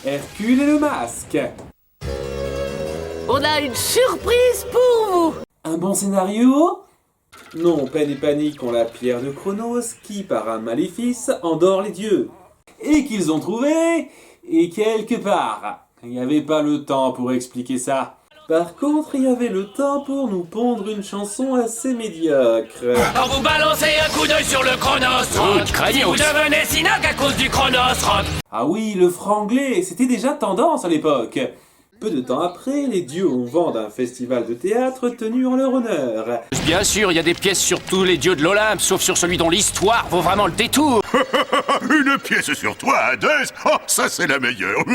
Hercule et le masque. On a une surprise pour vous. Un bon scénario? Non, peine et panique ont la pierre de Chronos qui, par un maléfice, endort les dieux. Et qu'ils ont trouvé, et quelque part. Il n'y avait pas le temps pour expliquer ça. Par contre, il y avait le temps pour nous pondre une chanson assez médiocre. Quand vous balancez un coup d'œil sur le Chronos Rock, si vous devenez Sinoc à cause du Chronos Rock. Ah oui, le franglais, c'était déjà tendance à l'époque. Peu de temps après, les dieux ont vent d'un festival de théâtre tenu en leur honneur. Bien sûr, il y a des pièces sur tous les dieux de l'Olympe, sauf sur celui dont l'histoire vaut vraiment le détour. Une pièce sur toi, Hadès? Oh, ça c'est la meilleure.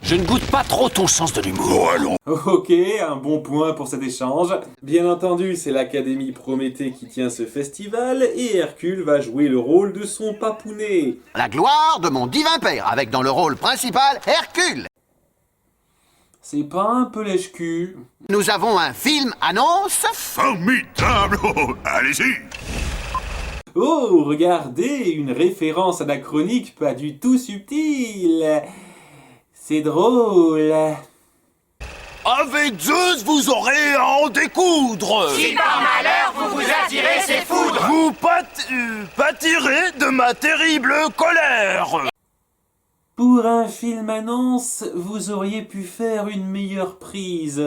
Je ne goûte pas trop ton sens de l'humour. Oh, allons. Ok, un bon point pour cet échange. Bien entendu, c'est l'Académie Prométhée qui tient ce festival et Hercule va jouer le rôle de son papounet. La gloire de mon divin père, avec dans le rôle principal Hercule. C'est pas un peu lèche-cul? Nous avons un film annonce. Formidable. Oh, allez-y. Oh, regardez, une référence anachronique pas du tout subtile. C'est drôle. Avec Zeus, vous aurez à en découdre. Si par malheur vous vous attirez ces foudres, Vous pâtirez de ma terrible colère. Pour un film annonce, vous auriez pu faire une meilleure prise.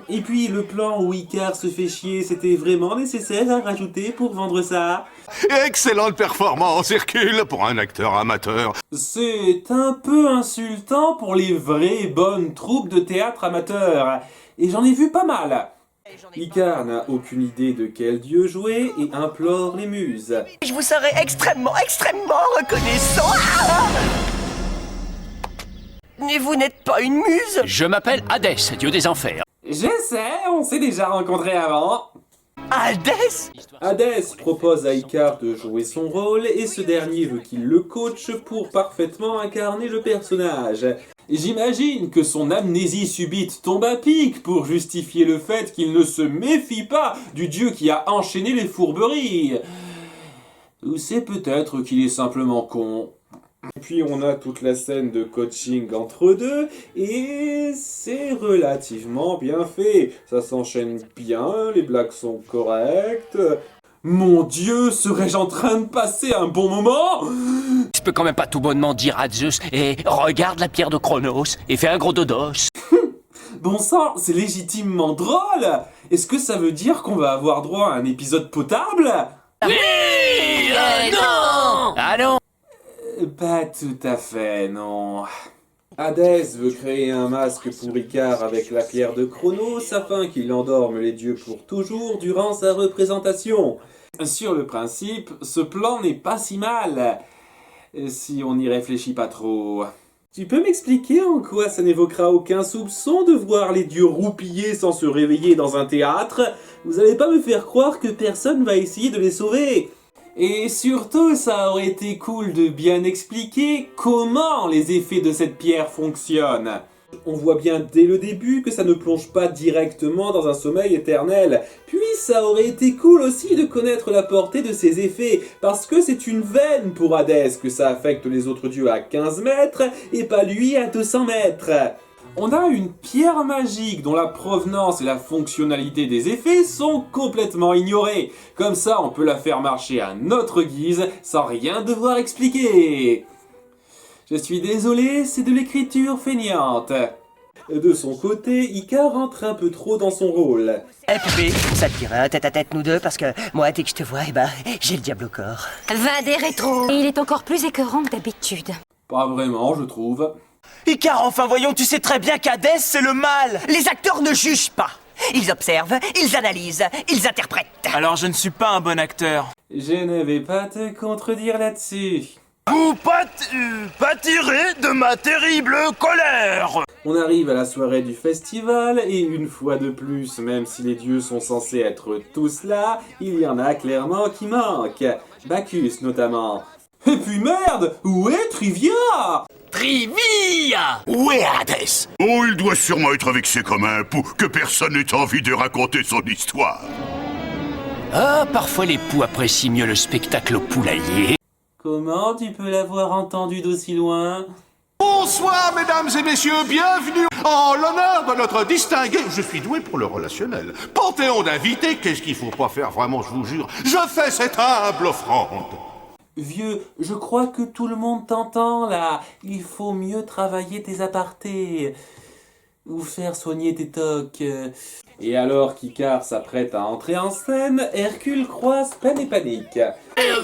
Et puis le plan où Icare se fait chier, c'était vraiment nécessaire à rajouter pour vendre ça? Excellente performance, Hercule, pour un acteur amateur. C'est un peu insultant pour les vraies bonnes troupes de théâtre amateurs. Et j'en ai vu pas mal. Icare n'a aucune idée de quel dieu jouer et implore les muses. Je vous serai extrêmement reconnaissant. Mais vous n'êtes pas une muse. je m'appelle Hadès, dieu des enfers. Je sais, on s'est déjà rencontrés avant. Hadès. Hadès propose à Icare de jouer son rôle et ce dernier veut qu'il le coache pour parfaitement incarner le personnage. J'imagine que son amnésie subite tombe à pic pour justifier le fait qu'il ne se méfie pas du dieu qui a enchaîné les fourberies. Ou c'est peut-être qu'il est simplement con. Puis on a toute la scène de coaching entre deux, et c'est relativement bien fait. Ça s'enchaîne bien, les blagues sont correctes. Mon Dieu, serais-je en train de passer un bon moment? Je peux quand même pas tout bonnement dire à Zeus, et regarde la pierre de Chronos, et fais un gros dodos. Bon sang, c'est légitimement drôle. Est-ce que ça veut dire qu'on va avoir droit à un épisode potable? Oui, non. Ah non. Pas tout à fait, non. Hadès veut créer un masque pour Icare avec la pierre de Chronos afin qu'il endorme les dieux pour toujours durant sa représentation. Sur le principe, ce plan n'est pas si mal, si on n'y réfléchit pas trop. Tu peux m'expliquer en quoi ça n'évoquera aucun soupçon de voir les dieux roupiller sans se réveiller dans un théâtre? Vous allez pas me faire croire que personne va essayer de les sauver. Et surtout, ça aurait été cool de bien expliquer comment les effets de cette pierre fonctionnent. On voit bien dès le début que ça ne plonge pas directement dans un sommeil éternel. Puis ça aurait été cool aussi de connaître la portée de ces effets, parce que c'est une veine pour Hadès que ça affecte les autres dieux à 15 mètres et pas lui à 200 mètres. On a une pierre magique dont la provenance et la fonctionnalité des effets sont complètement ignorées. Comme ça, on peut la faire marcher à notre guise sans rien devoir expliquer. Je suis désolé, c'est de l'écriture feignante. De son côté, Icare rentre un peu trop dans son rôle. Eh poupée, ça te dirait un tête-à-tête nous deux parce que moi dès que je te vois, j'ai le diable au corps. Va des rétros. Et il est encore plus écœurant que d'habitude. Pas vraiment, je trouve. Icare, enfin voyons, tu sais très bien qu'Hadès c'est le mal. Les acteurs ne jugent pas. Ils observent, ils analysent, ils interprètent. Alors je ne suis pas un bon acteur. Je ne vais pas te contredire là-dessus. Vous pâtirez de ma terrible colère. On arrive à la soirée du festival et une fois de plus, même si les dieux sont censés être tous là, il y en a clairement qui manquent. Bacchus notamment. Et puis merde, où est Trivia? Trivia. Où est Hadès? Oh, il doit sûrement être avec ses communs pour que personne n'ait envie de raconter son histoire. Ah, parfois les poux apprécient mieux le spectacle au poulailler. Comment tu peux l'avoir entendu d'aussi loin? Bonsoir, mesdames et messieurs, bienvenue en l'honneur de notre distingué... Je suis doué pour le relationnel. Panthéon d'invités, qu'est-ce qu'il faut pas faire, vraiment, je vous jure. Je fais cette humble offrande. Vieux, je crois que tout le monde t'entend, là. Il faut mieux travailler tes apartés. Ou faire soigner tes tocs. Et alors qu'Icare s'apprête à entrer en scène, Hercule croise Peine et Panique.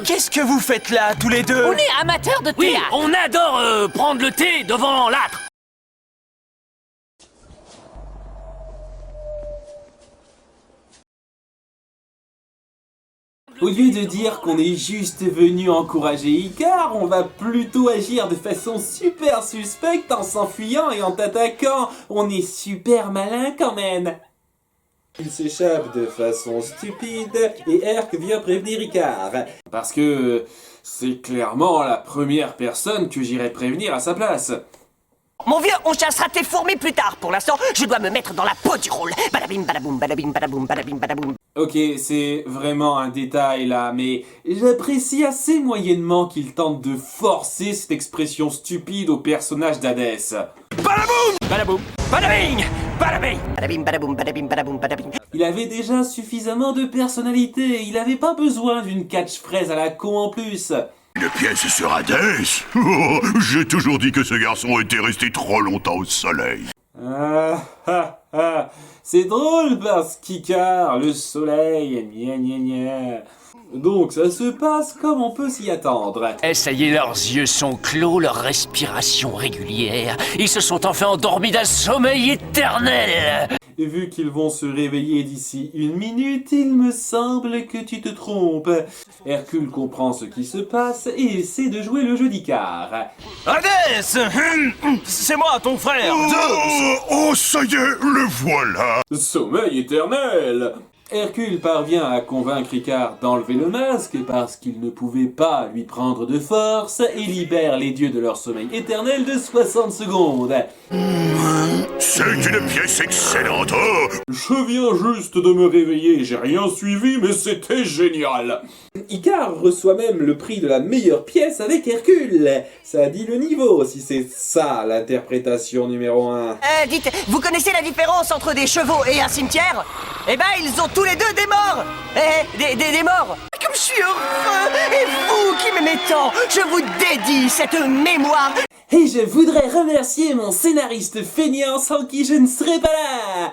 Qu'est-ce que vous faites là, tous les deux? On est amateurs de Oui, théâtre. on adore prendre le thé devant l'âtre. Au lieu de dire qu'on est juste venu encourager Icare, on va plutôt agir de façon super suspecte en s'enfuyant et en t'attaquant. On est super malin quand même. Il s'échappe de façon stupide et Herc vient prévenir Icare. Parce que c'est clairement la première personne que j'irai prévenir à sa place. Mon vieux, on chassera tes fourmis plus tard. Pour l'instant, je dois me mettre dans la peau du rôle. Badabim, badaboum, badabim, badaboum, badabim, badaboum. Ok, c'est vraiment un détail là, mais j'apprécie assez moyennement qu'il tente de forcer cette expression stupide au personnage d'Hadès. Badaboum, badabing, badabing. Badabim, badaboum, badabim, badaboum, badabing. Il avait déjà suffisamment de personnalité, il avait pas besoin d'une catchphrase à la con en plus. Une pièce sur Hadès? Oh, j'ai toujours dit que ce garçon était resté trop longtemps au soleil. C'est drôle parce qu'Icare, le soleil, gna gna gna. Donc ça se passe comme on peut s'y attendre. Eh, ça y est, leurs yeux sont clos, leur respiration régulière. Ils se sont enfin endormis d'un sommeil éternel. Et vu qu'ils vont se réveiller d'ici 1 minute, il me semble que tu te trompes. Hercule comprend ce qui se passe et essaie de jouer le jeu d'Icare. Hadès! C'est moi, ton frère! Oh, ça y est, le voilà. Sommeil éternel! Hercule parvient à convaincre Icare d'enlever le masque parce qu'il ne pouvait pas lui prendre de force et libère les dieux de leur sommeil éternel de 60 secondes. C'est une pièce excellente. Oh, Je viens juste de me réveiller, j'ai rien suivi mais c'était génial. Icare reçoit même le prix de la meilleure pièce avec Hercule. Ça dit le niveau si c'est ça l'interprétation numéro 1. Dites, vous connaissez la différence entre des chevaux et un cimetière? Eh ben, ils ont tous les deux des morts. Des morts. Comme je suis heureux. Et vous qui m'aimez tant, je vous dédie cette mémoire. Et je voudrais remercier mon scénariste feignant sans qui je ne serais pas là.